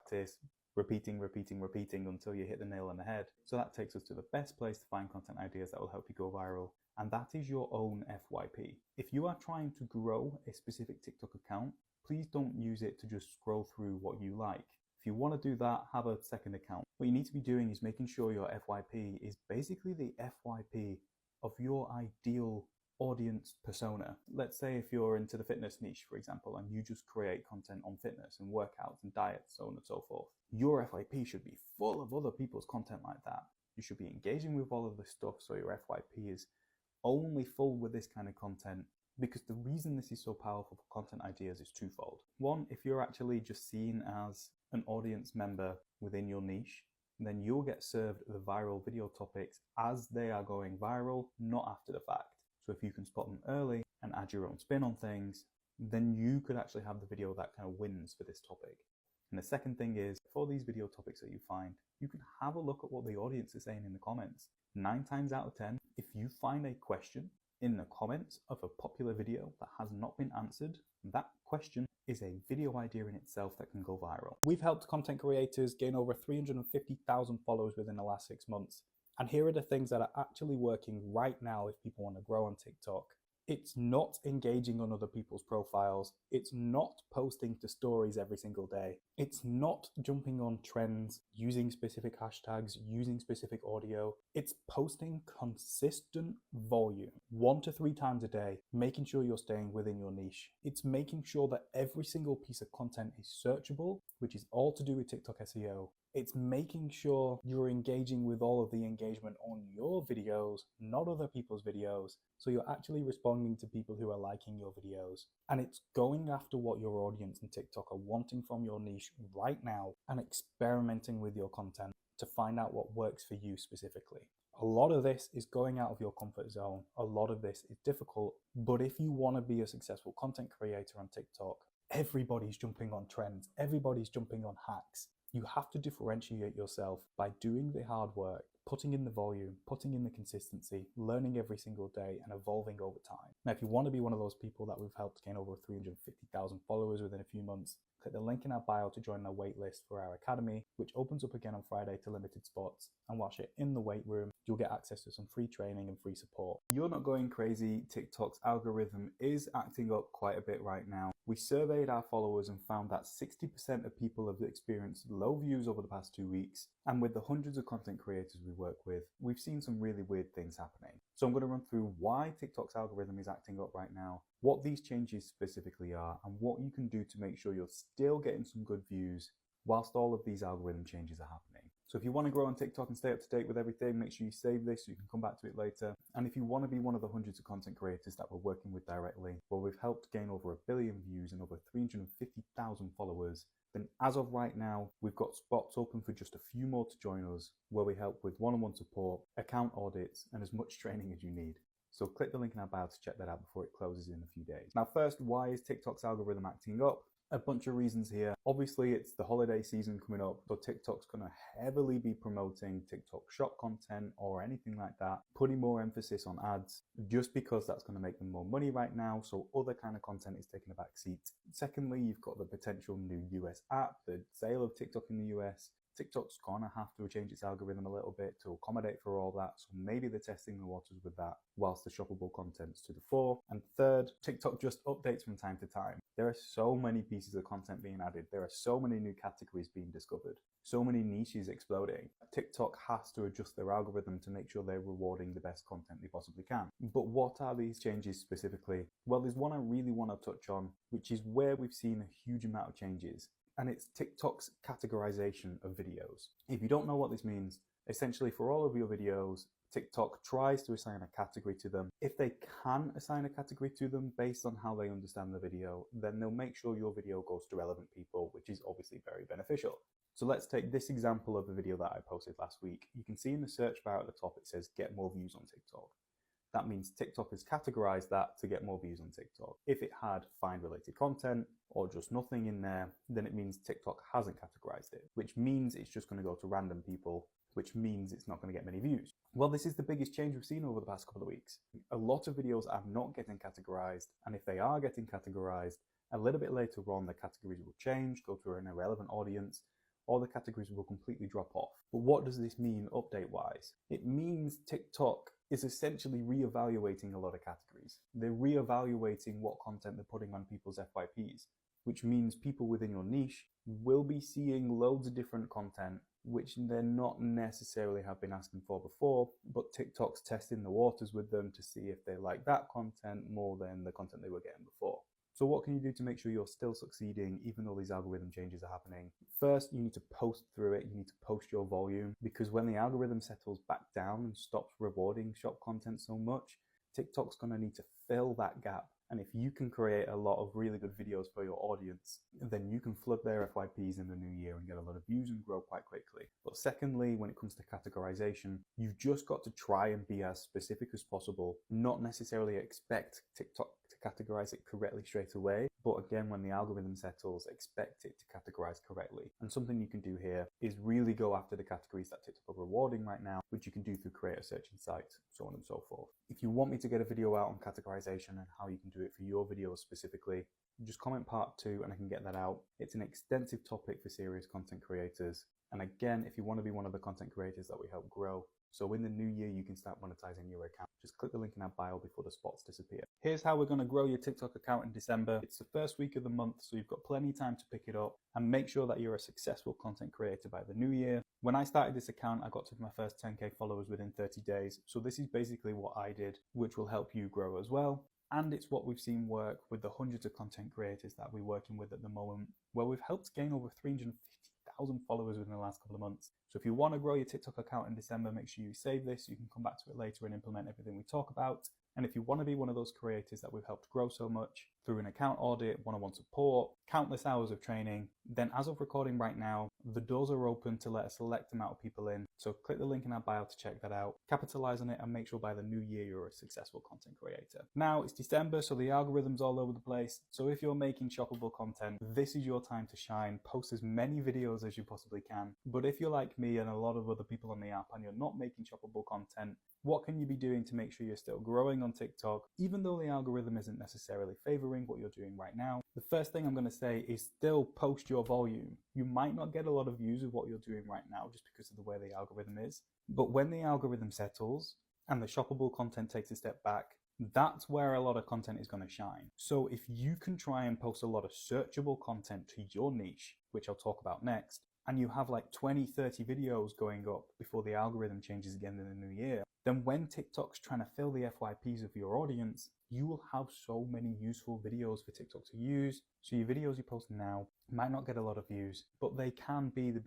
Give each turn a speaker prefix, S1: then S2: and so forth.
S1: practice, repeating until you hit the nail on the head. So that takes us to the best place to find content ideas that will help you go viral, and that is your own FYP. If you are trying to grow a specific TikTok account, please don't use it to just scroll through what you like. If you want to do that, have a second account. What you need to be doing is making sure your FYP is basically the FYP of your ideal audience persona. Let's say if you're into the fitness niche, for example, and you just create content on fitness and workouts and diets, so on and so forth, your FYP should be full of other people's content like that. You should be engaging with all of this stuff, so your FYP is only full with this kind of content, because the reason this is so powerful for content ideas is twofold. One, if you're actually just seen as an audience member within your niche, then you'll get served the viral video topics as they are going viral, not after the fact. So if you can spot them early and add your own spin on things, then you could actually have the video that kind of wins for this topic. And the second thing is, for these video topics that you find, you can have a look at what the audience is saying in the comments. 9 times out of 10, if you find a question in the comments of a popular video that has not been answered, that question is a video idea in itself that can go viral. We've helped content creators gain over 350,000 followers within the last 6 months. And here are the things that are actually working right now if people want to grow on TikTok. It's not engaging on other people's profiles. It's not posting to stories every single day. It's not jumping on trends, using specific hashtags, using specific audio. It's posting consistent volume 1 to 3 times a day, making sure you're staying within your niche. It's making sure that every single piece of content is searchable, which is all to do with TikTok SEO. It's making sure you're engaging with all of the engagement on your videos, not other people's videos. So you're actually responding to people who are liking your videos. And it's going after what your audience and TikTok are wanting from your niche right now and experimenting with your content to find out what works for you specifically. A lot of this is going out of your comfort zone. A lot of this is difficult. But if you want to be a successful content creator on TikTok, everybody's jumping on trends. Everybody's jumping on hacks. You have to differentiate yourself by doing the hard work, putting in the volume, putting in the consistency, learning every single day and evolving over time. Now, if you want to be one of those people that we've helped gain over 350,000 followers within a few months, click the link in our bio to join our waitlist for our academy, which opens up again on Friday to limited spots. And whilst you're in the wait room, you'll get access to some free training and free support. You're not going crazy. TikTok's algorithm is acting up quite a bit right now. We surveyed our followers and found that 60% of people have experienced low views over the past 2 weeks. And with the hundreds of content creators we work with, we've seen some really weird things happening. So I'm going to run through why TikTok's algorithm is acting up right now, what these changes specifically are, and what you can do to make sure you're still getting some good views whilst all of these algorithm changes are happening. So if you want to grow on TikTok and stay up to date with everything, make sure you save this so you can come back to it later. And if you want to be one of the hundreds of content creators that we're working with directly, where we've helped gain over 1 billion views and over 350,000 followers, then as of right now, we've got spots open for just a few more to join us, where we help with one-on-one support, account audits, and as much training as you need. So click the link in our bio to check that out before it closes in a few days. Now first, why is TikTok's algorithm acting up? A bunch of reasons here. Obviously, it's the holiday season coming up, so TikTok's going to heavily be promoting TikTok shop content or anything like that, putting more emphasis on ads, just because that's going to make them more money right now, so other kind of content is taking a back seat. Secondly, you've got the potential new US app, the sale of TikTok in the US. TikTok's gonna have to change its algorithm a little bit to accommodate for all that, so maybe they're testing the waters with that whilst the shoppable content's to the fore. And third, TikTok just updates from time to time. There are so many pieces of content being added, there are so many new categories being discovered, so many niches exploding. TikTok has to adjust their algorithm to make sure they're rewarding the best content they possibly can. But what are these changes specifically? Well, there's one I really want to touch on, which is where we've seen a huge amount of changes. And it's TikTok's categorization of videos. If you don't know what this means, essentially for all of your videos, TikTok tries to assign a category to them. If they can assign a category to them based on how they understand the video, then they'll make sure your video goes to relevant people, which is obviously very beneficial. So let's take this example of a video that I posted last week. You can see in the search bar at the top, it says get more views on TikTok. That means TikTok has categorized that to get more views on TikTok. If it had find related content or just nothing in there, then it means TikTok hasn't categorized it, which means it's just going to go to random people, which means it's not going to get many views. Well, this is the biggest change we've seen over the past couple of weeks. A lot of videos are not getting categorized, and if they are getting categorized, a little bit later on, the categories will change, go to an irrelevant audience, or the categories will completely drop off. But what does this mean update-wise? It means TikTok is essentially reevaluating a lot of categories. They're reevaluating what content they're putting on people's FYPs, which means people within your niche will be seeing loads of different content which they're not necessarily have been asking for before, but TikTok's testing the waters with them to see if they like that content more than the content they were getting before. So what can you do to make sure you're still succeeding even though these algorithm changes are happening? First, you need to post through it. You need to post your volume, because when the algorithm settles back down and stops rewarding shop content so much, TikTok's going to need to fill that gap. And if you can create a lot of really good videos for your audience, then you can flood their FYPs in the new year and get a lot of views and grow quite quickly. But secondly, when it comes to categorization, you've just got to try and be as specific as possible, not necessarily expect TikTok to categorize it correctly straight away. But again, when the algorithm settles, expect it to categorize correctly. And something you can do here is really go after the categories that TikTok are rewarding right now, which you can do through creator search insights, so on and so forth. If you want me to get a video out on categorization and how you can do it for your videos specifically, just comment part 2 and I can get that out. It's an extensive topic for serious content creators. And again, if you want to be one of the content creators that we help grow, so in the new year, you can start monetizing your account. Just click the link in our bio before the spots disappear. Here's how we're going to grow your TikTok account in December. It's the first week of the month, so you've got plenty of time to pick it up and make sure that you're a successful content creator by the new year. When I started this account, I got to my first 10K followers within 30 days. So this is basically what I did, which will help you grow as well. And it's what we've seen work with the hundreds of content creators that we're working with at the moment, where we've helped gain over 350,000 followers within the last couple of months. So if you want to grow your TikTok account in December, make sure you save this. You can come back to it later and implement everything we talk about. And if you want to be one of those creators that we've helped grow so much through an account audit, one-on-one support, countless hours of training, then as of recording right now, the doors are open to let a select amount of people in. So click the link in our bio to check that out, capitalize on it, and make sure by the new year you're a successful content creator. Now it's December, so the algorithm's all over the place. So if you're making shoppable content, this is your time to shine. Post as many videos as you possibly can. But if you're like me and a lot of other people on the app and you're not making shoppable content, what can you be doing to make sure you're still growing on TikTok, even though the algorithm isn't necessarily favoring what you're doing right now? The first thing I'm going to say is still post your volume. You might not get a lot of views of what you're doing right now just because of the way the algorithm is. But when the algorithm settles and the shoppable content takes a step back, that's where a lot of content is going to shine. So if you can try and post a lot of searchable content to your niche, which I'll talk about next, and you have like 20, 30 videos going up before the algorithm changes again in the new year, then when TikTok's trying to fill the FYPs of your audience, you will have so many useful videos for TikTok to use. So your videos you post now might not get a lot of views, but they can be the